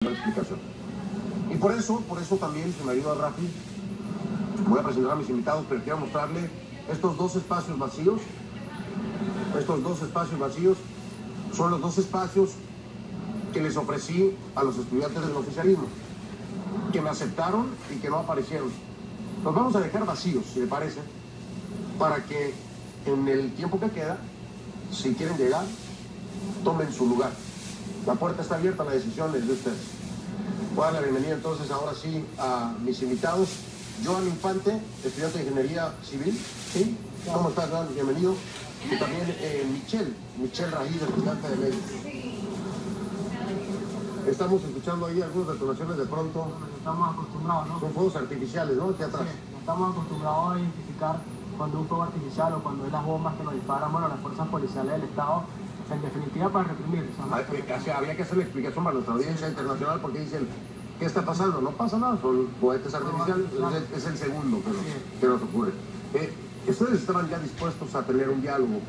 la explicación. Y por eso también se me ayuda Rafi. Voy a presentar a mis invitados, pero quiero mostrarle estos dos espacios vacíos. Estos dos espacios vacíos son los dos espacios que les ofrecí a los estudiantes del oficialismo, que me aceptaron y que no aparecieron. Los vamos a dejar vacíos, si le parece, para que en el tiempo que queda, si quieren llegar, tomen su lugar. La puerta está abierta, la decisión es de ustedes. Voy a dar la bienvenida entonces ahora sí a mis invitados. Joan Infante, estudiante de Ingeniería Civil. ¿Sí? ¿Cómo estás, Joan? Bienvenido. Y también Michelle Rajíz, estudiante de Leyes. Estamos escuchando ahí algunas detonaciones de pronto. Estamos acostumbrados, ¿no? Son fuegos artificiales, ¿no? Aquí atrás. Sí, estamos acostumbrados a identificar cuando un fuego artificial o cuando es las bombas que nos disparan, bueno, las fuerzas policiales del Estado, en definitiva para reprimir. Había que hacer la explicación para nuestra audiencia internacional porque dicen, ¿qué está pasando? No pasa nada, son cohetes artificiales, es el segundo que nos ocurre. ¿Ustedes estaban ya dispuestos a tener un diálogo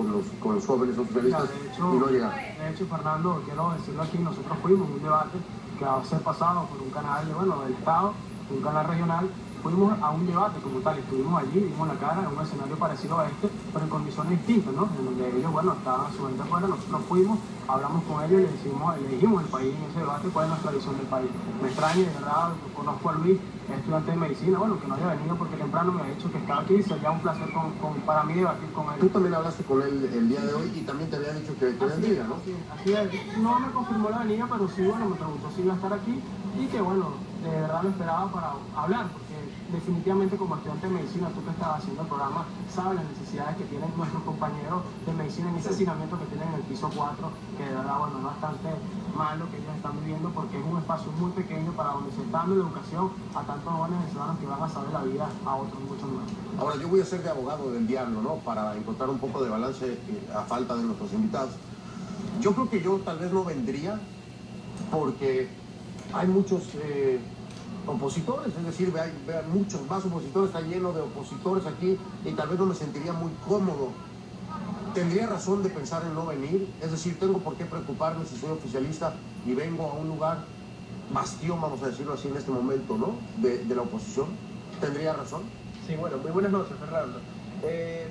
con los jóvenes oficialistas y no llegaron? De hecho, Fernando, quiero decirlo aquí, nosotros fuimos a un debate que va a ser pasado por un canal del Estado, un canal regional. Fuimos a un debate como tal, estuvimos allí, dimos la cara en un escenario parecido a este, pero en condiciones distintas, ¿no? En donde ellos, estaban a su venta afuera, nosotros fuimos, hablamos con ellos y le dijimos al país en ese debate cuál es nuestra visión del país. Me extraña, de verdad, conozco a Luis, es estudiante de medicina, que no haya venido porque temprano me ha dicho que estaba aquí, sería un placer para mí debatir con él. Tú también hablaste con él el día de hoy y también te había dicho que vendría, ¿no? Sí, así es, no me confirmó la venida, pero sí, me preguntó si iba a estar aquí y que, de verdad lo esperaba para hablar, porque definitivamente como estudiante de medicina, tú que estabas haciendo el programa, sabes las necesidades que tienen nuestros compañeros de medicina en ese hacinamiento que tienen en el piso 4, que de verdad, es bastante malo que ellos están viviendo porque es un espacio muy pequeño para donde se está dando la educación a tantos jóvenes venezolanos que van a saber la vida a otros muchos más. Ahora, yo voy a ser de abogado del diablo, ¿no? Para encontrar un poco de balance a falta de nuestros invitados. Yo creo que yo tal vez no vendría porque hay muchos opositores, es decir, vean muchos más opositores, está lleno de opositores aquí y tal vez no me sentiría muy cómodo. Tendría razón de pensar en no venir, es decir, tengo por qué preocuparme si soy oficialista y vengo a un lugar bastión, vamos a decirlo así en este momento, ¿no? De la oposición. ¿Tendría razón? Sí, muy buenas noches, Fernando.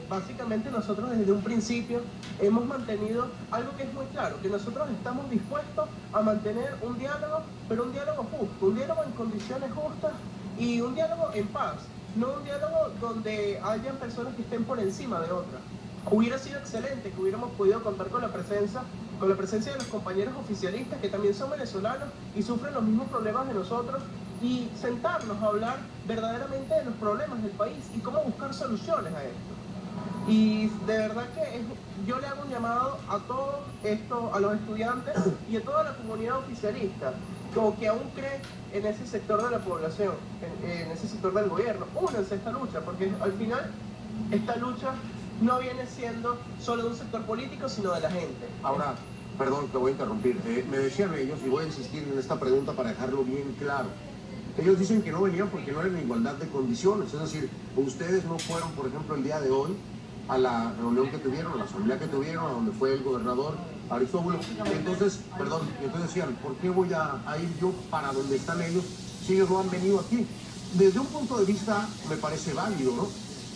Básicamente nosotros desde un principio hemos mantenido algo que es muy claro, que nosotros estamos dispuestos a mantener un diálogo, pero un diálogo justo, un diálogo en condiciones justas y un diálogo en paz, no un diálogo donde hayan personas que estén por encima de otras. Hubiera sido excelente que hubiéramos podido contar con la presencia de los compañeros oficialistas que también son venezolanos y sufren los mismos problemas de nosotros y sentarnos a hablar verdaderamente de los problemas del país y cómo buscar soluciones a esto. Y de verdad que yo le hago un llamado a todo esto, a los estudiantes y a toda la comunidad oficialista, como que aún cree en ese sector de la población, en ese sector del gobierno. Únanse a esta lucha, porque al final esta lucha no viene siendo solo de un sector político, sino de la gente. Ahora, perdón, te voy a interrumpir. Me decían ellos, y voy a insistir en esta pregunta para dejarlo bien claro. Ellos dicen que no venían porque no eran en igualdad de condiciones. Es decir, ustedes no fueron, por ejemplo, el día de hoy a la reunión que tuvieron, a la asamblea que tuvieron, a donde fue el gobernador Aristóbulo. Entonces, decían, ¿por qué voy a ir yo para donde están ellos si ellos no han venido aquí? Desde un punto de vista me parece válido, ¿no?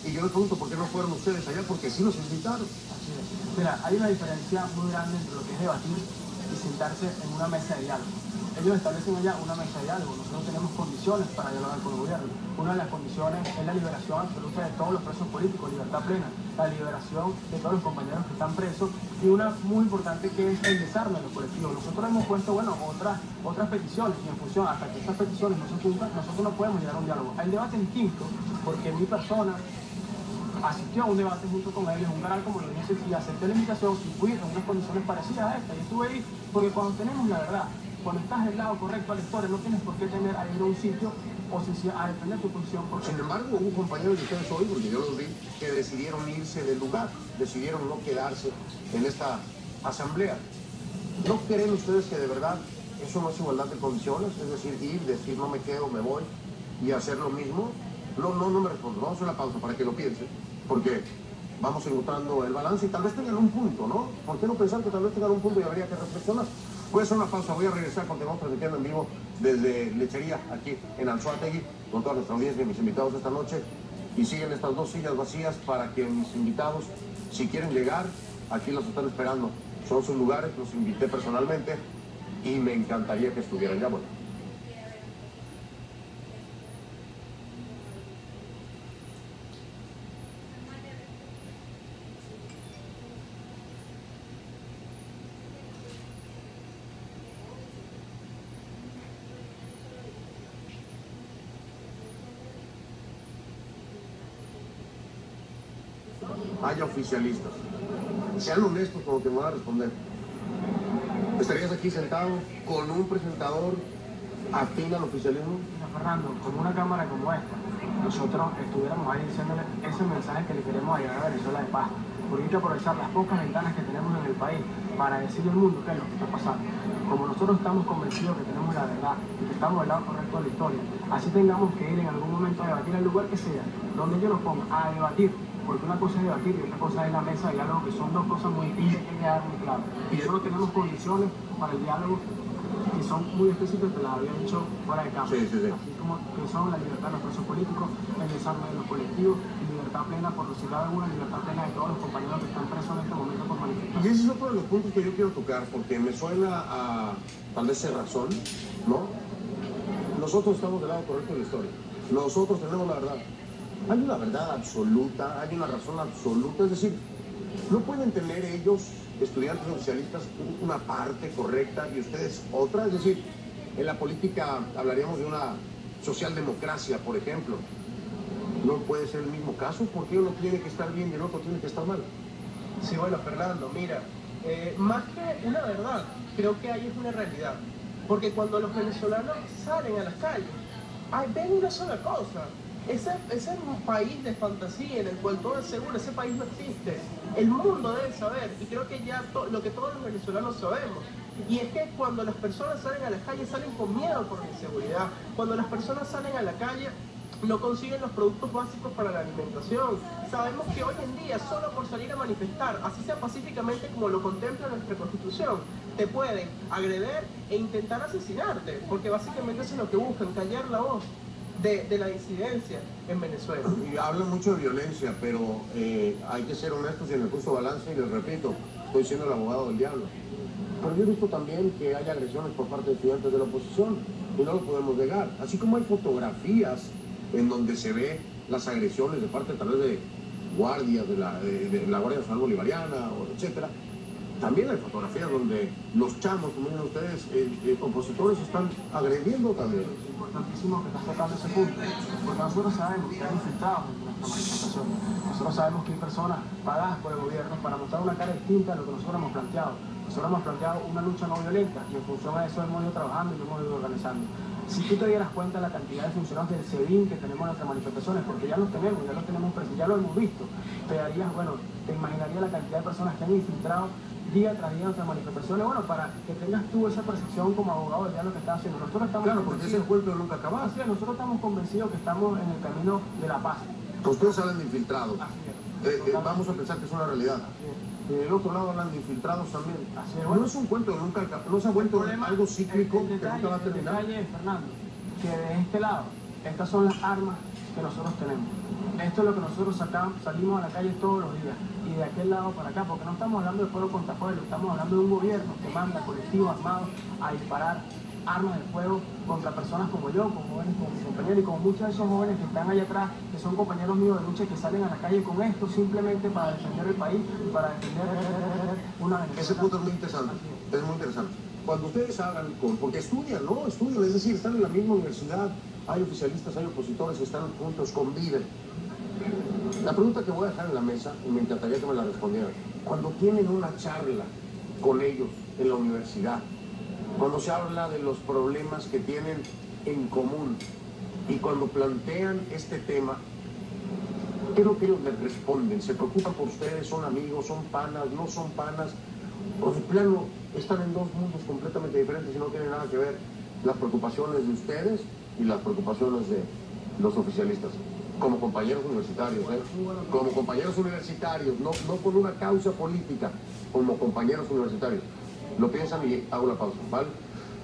Y yo les pregunto, ¿por qué no fueron ustedes allá? Porque sí los invitaron. Así es. Mira, hay una diferencia muy grande entre lo que es debatir y sentarse en una mesa de diálogo. Ellos establecen allá una mesa de diálogo. Nosotros tenemos condiciones para dialogar con el gobierno. Una de las condiciones es la liberación absoluta de todos los presos políticos, libertad plena, la liberación de todos los compañeros que están presos y una muy importante que es el desarme de los colectivos. Nosotros hemos puesto, otras peticiones y en función hasta que esas peticiones no se cumplan, nosotros no podemos llegar a un diálogo. El debate es distinto porque mi persona asistió a un debate junto con ellos, un canal como lo dije, y acepté la invitación y fui en unas condiciones parecidas a esta. Y estuve ahí porque cuando tenemos la verdad, cuando estás del lado correcto a la historia, no tienes por qué tener a ir a un sitio o a defender tu posición. Sin embargo, hubo compañeros de ustedes hoy, porque yo los vi, que decidieron irse del lugar, decidieron no quedarse en esta asamblea. ¿No creen ustedes que de verdad eso no es igualdad de condiciones? Es decir, decir no me quedo, me voy y hacer lo mismo. No me respondo. Vamos a una pausa para que lo piensen, porque vamos encontrando el balance y tal vez tengan un punto, ¿no? ¿Por qué no pensar que tal vez tengan un punto y habría que reflexionar? Voy a hacer una pausa, voy a regresar, continuamos transmitiendo en vivo desde Lechería, aquí en Anzoátegui, con toda nuestra audiencia y mis invitados esta noche. Y siguen estas 2 sillas vacías para que mis invitados, si quieren llegar, aquí los están esperando. Son sus lugares, los invité personalmente y me encantaría que estuvieran. Ya bueno. Haya oficialistas. Sean honestos con lo que me van a responder. ¿Estarías aquí sentado con un presentador afín al oficialismo? Fernando, con una cámara como esta, nosotros estuviéramos ahí diciéndole ese mensaje que le queremos llegar a Venezuela de paz. Porque hay que aprovechar las pocas ventanas que tenemos en el país para decirle al mundo qué es lo que está pasando. Como nosotros estamos convencidos que tenemos la verdad y que estamos del lado correcto de la historia, así tengamos que ir en algún momento a debatir al lugar que sea, donde ellos nos pongan a debatir. Porque una cosa es debatir y otra cosa es la mesa de diálogo, que son 2 cosas muy distintas que quedar muy claro. Y nosotros tenemos condiciones para el diálogo que son muy específicas, que las había dicho fuera de cámara. Sí. Así como que son la libertad de los presos políticos, el desarme de los colectivos y libertad plena, por citar alguna, libertad plena de todos los compañeros que están presos en este momento por manifestar. Y ese es otro de los puntos que yo quiero tocar, porque me suena a tal vez ser razón, ¿no? Nosotros estamos del lado correcto de la historia. Nosotros tenemos la verdad. Hay una verdad absoluta, hay una razón absoluta, es decir, no pueden tener ellos, estudiantes oficialistas, una parte correcta y ustedes otra, es decir, en la política hablaríamos de una socialdemocracia, por ejemplo. No puede ser el mismo caso, porque uno tiene que estar bien y el otro tiene que estar mal. Sí, bueno, Fernando, mira, más que una verdad, creo que ahí es una realidad. Porque cuando los venezolanos salen a las calles, ven una sola cosa. Ese es un país de fantasía en el cual todo es seguro, ese país no existe. El mundo debe saber, y creo que ya lo que todos los venezolanos sabemos, y es que cuando las personas salen a las calles salen con miedo por la inseguridad. Cuando las personas salen a la calle no consiguen los productos básicos para la alimentación. Sabemos que hoy en día, solo por salir a manifestar, así sea pacíficamente como lo contempla nuestra Constitución, te pueden agredir e intentar asesinarte, porque básicamente eso es lo que buscan, callar la voz de la disidencia en Venezuela. Y hablan mucho de violencia, pero hay que ser honestos y en el justo balance, y les repito, estoy siendo el abogado del diablo. Pero yo he visto también que hay agresiones por parte de estudiantes de la oposición, y no lo podemos negar. Así como hay fotografías en donde se ve las agresiones de parte tal vez de guardias de la Guardia Nacional Bolivariana, etcétera. También hay fotografías donde los chamos, como dicen ustedes, opositores, están agrediendo también. Es importantísimo que estás tocando ese punto, porque nosotros sabemos que hay infiltrados en nuestra manifestación. Nosotros sabemos que hay personas pagadas por el gobierno para mostrar una cara distinta a lo que nosotros hemos planteado. Nosotros hemos planteado una lucha no violenta y en función a eso hemos ido trabajando y lo hemos ido organizando. Si tú te dieras cuenta de la cantidad de funcionarios del SEBIN que tenemos en nuestras manifestaciones, porque ya los tenemos presentes, ya lo hemos visto, te imaginarías la cantidad de personas que han infiltrado día tras día en nuestras manifestaciones, bueno, para que tengas tú esa percepción como abogado de lo que estás haciendo. Nosotros estamos claro, porque ese encuentro nunca acaba. Así es, nosotros estamos convencidos que estamos en el camino de la paz. Ustedes hablan de infiltrados. Así es. Vamos a pensar que es una realidad. Y del otro lado hablan de infiltrados también. Así es, bueno. No es un cuento que nunca acaba, no se ha vuelto algo cíclico que nunca va a terminar. El detalle, Fernando, que de este lado, estas son las armas que nosotros tenemos. Esto es lo que nosotros salimos a la calle todos los días. Y de aquel lado para acá, porque no estamos hablando de pueblo contra pueblo, estamos hablando de un gobierno que manda colectivos armados a disparar armas de fuego contra personas como yo, como jóvenes, como mis compañeros y como muchos de esos jóvenes que están allá atrás, que son compañeros míos de lucha, que salen a la calle con esto simplemente para defender el país y para defender una Venezuela. Ese punto es muy interesante, es muy interesante. Cuando ustedes hablan porque estudian, ¿no? Estudian, es decir, están en la misma universidad, hay oficialistas, hay opositores, están juntos, conviven. La pregunta que voy a dejar en la mesa, y me encantaría que me la respondieran, cuando tienen una charla con ellos en la universidad, cuando se habla de los problemas que tienen en común y cuando plantean este tema, creo que ellos les responden, se preocupan por ustedes, son amigos, son panas, no son panas, o de plano están en dos mundos completamente diferentes y no tienen nada que ver las preocupaciones de ustedes y las preocupaciones de los oficialistas. Como compañeros universitarios, como compañeros universitarios, no con una causa política, como compañeros universitarios. Lo piensan y hago la pausa, ¿vale?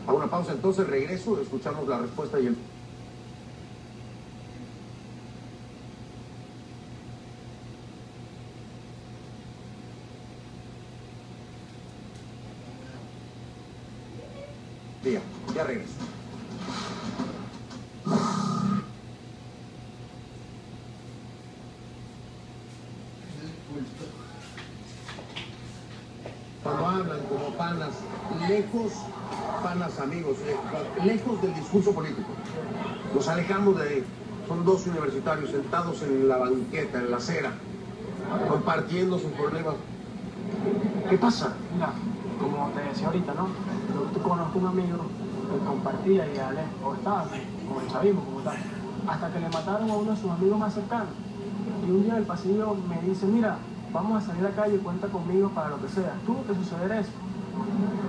A una pausa, entonces regreso, escuchamos la respuesta y el... Ya regreso. Cuando hablan como panas, lejos, panas amigos, lejos del discurso político. Nos alejamos de... Son dos universitarios sentados en la banqueta, en la acera, compartiendo sus problemas. ¿Qué pasa? Mira, como te decía ahorita, ¿no? Yo conozco un amigo que compartía ideales, o estaba, como el chavismo, como tal, hasta que le mataron a uno de sus amigos más cercanos. Y un día en el pasillo me dice, mira, vamos a salir a la calle, cuenta conmigo para lo que sea. Tuvo que suceder eso,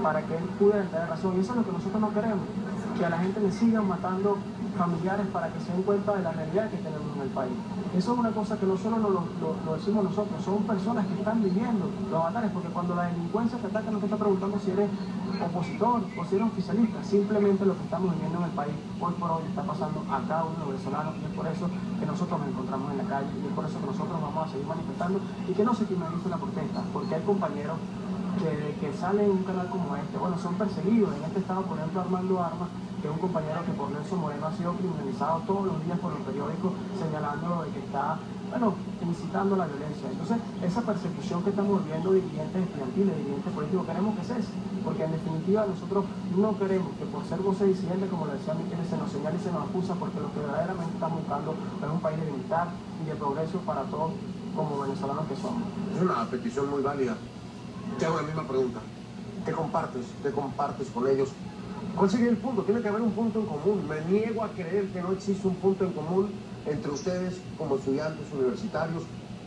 para que él pudiera tener razón. Y eso es lo que nosotros no queremos, que a la gente le sigan matando familiares para que se den cuenta de la realidad que tenemos en el país. Eso es una cosa que no solo lo decimos nosotros, son personas que están viviendo los avatares, porque cuando la delincuencia te ataca no te está preguntando si eres opositor o si eres oficialista, simplemente lo que estamos viviendo en el país hoy por hoy está pasando a cada uno de los venezolanos, y es por eso que nosotros nos encontramos en la calle, y es por eso que nosotros vamos a seguir manifestando y que no se criminalice la protesta, porque hay compañeros que salen en un canal como este, bueno, son perseguidos. En este estado, por ejemplo, Armando Armas, que es un compañero que por Nelson Moreno ha sido criminalizado todos los días por los periódicos, señalando de que está, bueno, incitando la violencia. Entonces, esa persecución que estamos viendo, dirigentes estudiantiles, dirigentes políticos, queremos que cese, porque en definitiva nosotros no queremos que por ser voces disidentes, como lo decía Miquel, se nos señale y se nos acusa, porque lo que verdaderamente estamos buscando es un país de bienestar y de progreso para todos como venezolanos que somos. Es una petición muy válida. Te hago la misma pregunta. ¿Qué compartes? ¿Qué compartes con ellos? ¿Cuál sería el punto? Tiene que haber un punto en común. Me niego a creer que no existe un punto en común entre ustedes como estudiantes universitarios,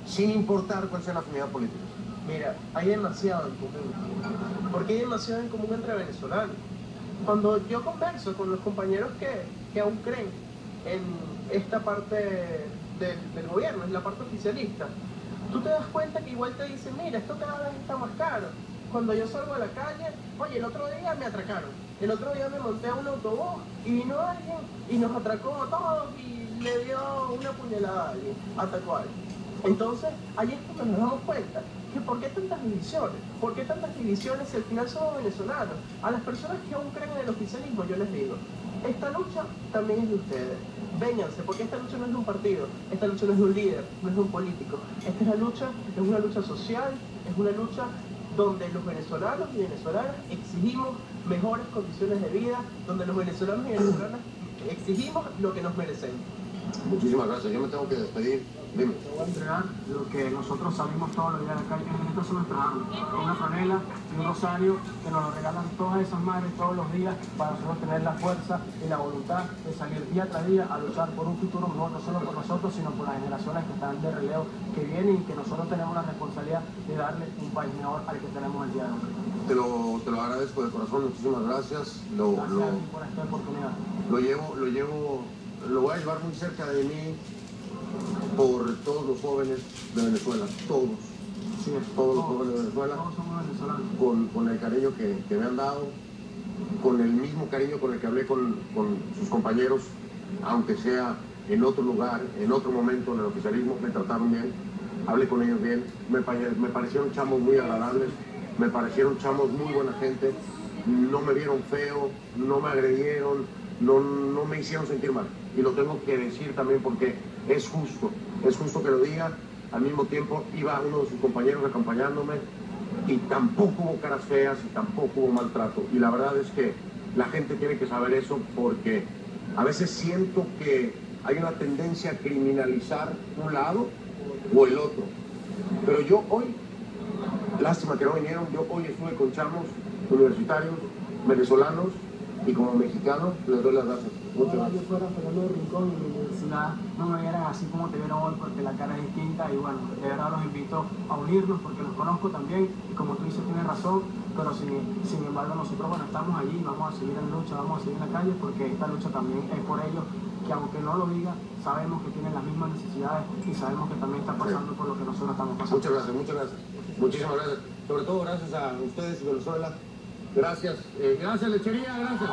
sin importar cuál sea la afinidad política. Mira, hay demasiado en común. Porque hay demasiado en común entre venezolanos. Cuando yo converso con los compañeros que aún creen en esta parte del gobierno, en la parte oficialista, tú te das cuenta que igual te dicen, mira, esto cada vez está más caro. Cuando yo salgo a la calle, oye, el otro día me atracaron. El otro día me monté a un autobús y vino alguien y nos atracó a todos y le dio una puñalada a alguien, atacó a alguien. Entonces, ahí es cuando nos damos cuenta que ¿por qué tantas divisiones? ¿Por qué tantas divisiones si al final somos venezolanos? A las personas que aún creen en el oficialismo, yo les digo, esta lucha también es de ustedes. Vénganse, porque esta lucha no es de un partido, esta lucha no es de un líder, no es de un político. Esta es una lucha social, es una lucha donde los venezolanos y venezolanas exigimos mejores condiciones de vida, donde los venezolanos y venezolanas exigimos lo que nos merecemos. Muchísimas gracias. Yo me tengo que despedir. Dime. Te voy a entregar lo que nosotros salimos todos los días de la calle. En esta son nuestras armas, una franela y un rosario que nos lo regalan todas esas madres todos los días para nosotros tener la fuerza y la voluntad de salir día tras día a luchar por un futuro mejor, no solo por nosotros, sino por las generaciones que están de relevo que vienen, y que nosotros tenemos la responsabilidad de darle un país mejor al que tenemos el día de hoy. Te lo agradezco de corazón. Muchísimas gracias. Gracias a ti por esta oportunidad. Lo voy a llevar muy cerca de mí por todos los jóvenes de Venezuela, todos. Sí, todos los jóvenes de Venezuela, todos somos venezolanos. con el cariño que me han dado, con el mismo cariño con el que hablé con sus compañeros, aunque sea en otro lugar, en otro momento en el oficialismo, me trataron bien, hablé con ellos bien, me parecieron chamos muy agradables, me parecieron chamos muy buena gente, no me vieron feo, no me agredieron, no me hicieron sentir mal. Y lo tengo que decir también porque es justo que lo diga. Al mismo tiempo iba uno de sus compañeros acompañándome y tampoco hubo caras feas y tampoco hubo maltrato. Y la verdad es que la gente tiene que saber eso, porque a veces siento que hay una tendencia a criminalizar un lado o el otro. Pero yo hoy, lástima que no vinieron, yo hoy estuve con chamos universitarios, venezolanos, y como mexicano les doy las gracias. Muchas gracias. Yo fuera Fernando Rincón y mi universidad no me vieran así como te vieron hoy, porque la cara es distinta, y bueno, de verdad los invito a unirnos porque los conozco también, y como tú dices tienes razón, pero sin embargo nosotros, bueno, estamos allí, vamos a seguir en lucha, vamos a seguir en la calle, porque esta lucha también es por ellos, que aunque no lo digan, sabemos que tienen las mismas necesidades y sabemos que también están pasando por lo que nosotros estamos pasando. Muchas gracias. Muchísimas gracias. Sobre todo gracias a ustedes y Venezuela, Gracias, gracias Lechería, gracias.